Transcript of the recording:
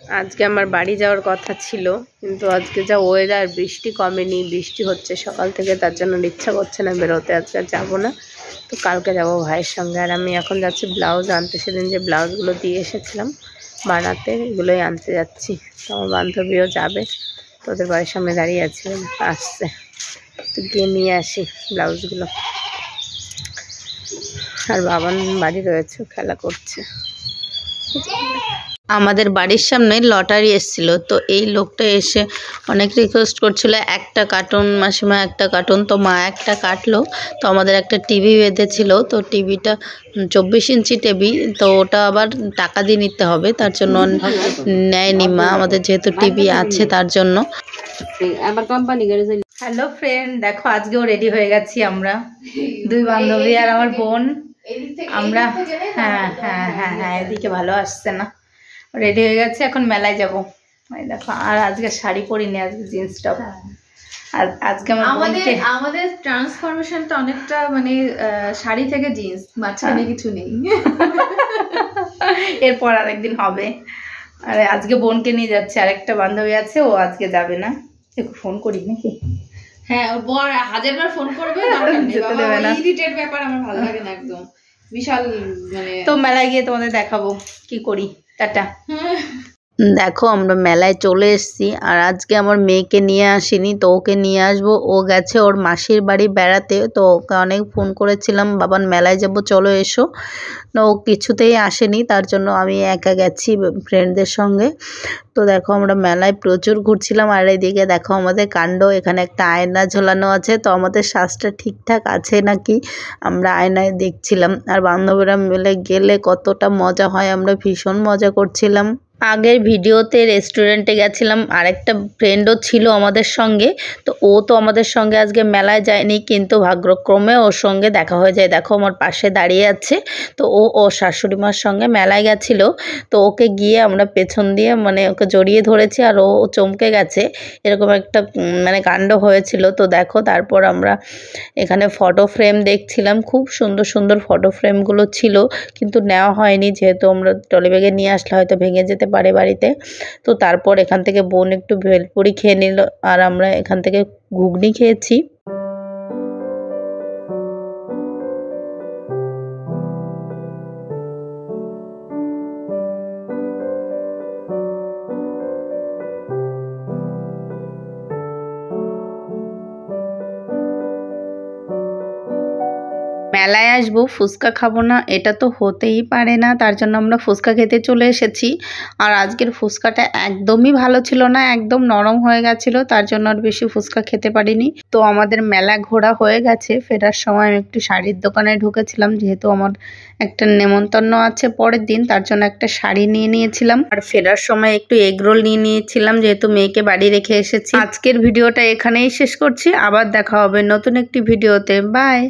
আজকে আমার বাড়ি যাওয়ার কথা ছিল, কিন্তু আজকে যা ওয়েদার, বৃষ্টি কমেনি, বৃষ্টি হচ্ছে সকাল থেকে, তার জন্য ইচ্ছা করছে না বেরোতে। আজকে যাবো না, তো কালকে যাবো ভাইয়ের সঙ্গে। আর আমি এখন যাচ্ছি ব্লাউজ আনতে, সেদিন যে ব্লাউজগুলো দিয়ে এসেছিলাম বানাতে, এগুলোই আনতে যাচ্ছি। তো আমার বান্ধবীও যাবে, তোদের বাড়ির সামনে দাঁড়িয়ে আছে, আসছে, তো গিয়ে নিয়ে আসি ব্লাউজগুলো। আর বাবান বাড়ি রয়েছে, খেলা করছে। আমাদের বাড়ির সামনে লটারি এসেছিল, তো এই লোকটা এসে অনেক রিকোয়েস্ট করছিল একটা কার্টুন মাসিমা, একটা কার্টুন। তো মা একটা কাটলো। তো আমাদের একটা টিভি বেঁধেছিল, তো টিভিটা 24 ইঞ্চি টিভি, তো ওটা আবার টাকা দিয়ে নিতে হবে, তার জন্য নেয়নি মা, আমাদের যেহেতু টিভি আছে তার জন্য। হ্যালো ফ্রেন্ড, দেখো আজকেও রেডি হয়ে গেছি আমরা, দুই বান্ধবী আর আমার বোন। আমরা হ্যাঁ হ্যাঁ হ্যাঁ হ্যাঁ এদিকে ভালো আসছে না, রেডি হয়ে গেছে, এখন মেলায় যাবো। দেখো, আর আজকে শাড়ি পরিনি, আজকে জিন্স টপ। আর আজকে আমাদের ট্রান্সফরমেশনটা অনেকটা মানে শাড়ি থেকে জিন্স, মাঝখানে কিছু নেই। এরপর আরেকদিন হবে। আর আজকে বোনকে নিয়ে যাচ্ছে, আরেকটা বান্ধবী আছে, ও আজকে যাবে না। একটু ফোন করি নাকি? হ্যাঁ, ওর বর 1000বার ফোন করবে, ইরিটেট ব্যাপার, আমার ভালো লাগে না একদম, বিশাল মানে। তো মেলায় গিয়ে তোমাদের দেখাবো কি করি। টাটা। দেখো আমরা মেলায় চলে এসেছি, আর আজকে আমার মেয়েকে নিয়ে আসিনি, তো ওকে নিয়ে আসবো। ও গেছে ওর মাসির বাড়ি বেড়াতে, তো ওকে অনেক ফোন করেছিলাম, বাবান মেলায় যাব চলো এসো, না ও কিছুতেই আসেনি, তার জন্য আমি একা গেছি ফ্রেন্ডদের সঙ্গে। তো দেখো আমরা মেলায় প্রচুর ঘুরছিলাম। আর এদিকে দেখো আমাদের কাণ্ড, এখানে একটা আয়না ঝোলানো আছে, তো আমাদের শ্বাসটা ঠিকঠাক আছে নাকি আমরা আয়নায় দেখছিলাম। আর বান্ধবীরা মিলে গেলে কতটা মজা হয়, আমরা ভীষণ মজা করছিলাম। আগের ভিডিওতে রেস্টুরেন্টে গেছিলাম, আরেকটা ফ্রেন্ডও ছিল আমাদের সঙ্গে, তো ও তো আমাদের সঙ্গে আজকে মেলায় যায়নি, কিন্তু ভাগ্যক্রমে ওর সঙ্গে দেখা হয়ে যায়। দেখো আমার পাশে দাঁড়িয়ে আছে, তো ও শাশুড়ি মার সঙ্গে মেলায় গেছিলো, তো ওকে গিয়ে আমরা পেছন দিয়ে মানে ওকে জড়িয়ে ধরেছি, আর ও চমকে গেছে, এরকম একটা মানে কাণ্ড হয়েছিল। তো দেখো তারপর আমরা এখানে ফটো ফ্রেম দেখছিলাম, খুব সুন্দর সুন্দর ফটো ফ্রেমগুলো ছিল, কিন্তু নেওয়া হয়নি, যেহেতু আমরা ট্রলি ব্যাগে নিয়ে আসলে হয়তো ভেঙে যেতে পারে বাড়িতে। তো তারপর এখান থেকে বোন একটু ভেলপুরি খেয়ে নিল, আর আমরা এখান থেকে ঘুগনি খেয়েছি। মেলায় আসবো, ফুচকা খাবো না, এটা তো হতেই পারে না, তার জন্য আমরা ফুচকা খেতে চলে এসেছি। আর আজকের ফুচকাটা একদমই ভালো ছিল না, একদম নরম হয়ে গেছিলো, তার জন্য আর বেশি ফুচকা খেতে পারিনি। তো আমাদের মেলা ঘোরা হয়ে গেছে, ফেরার সময় আমি একটু শাড়ির দোকানে ঢুকেছিলাম, যেহেতু আমার একটা নেমন্তন্ন আছে পরের দিন, তার জন্য একটা শাড়ি নিয়ে নিয়েছিলাম। আর ফেরার সময় একটু এগরোল নিয়ে নিয়েছিলাম, যেহেতু মেয়েকে বাড়ি রেখে এসেছি। আজকের ভিডিওটা এখানেই শেষ করছি, আবার দেখা হবে নতুন একটি ভিডিওতে। বাই।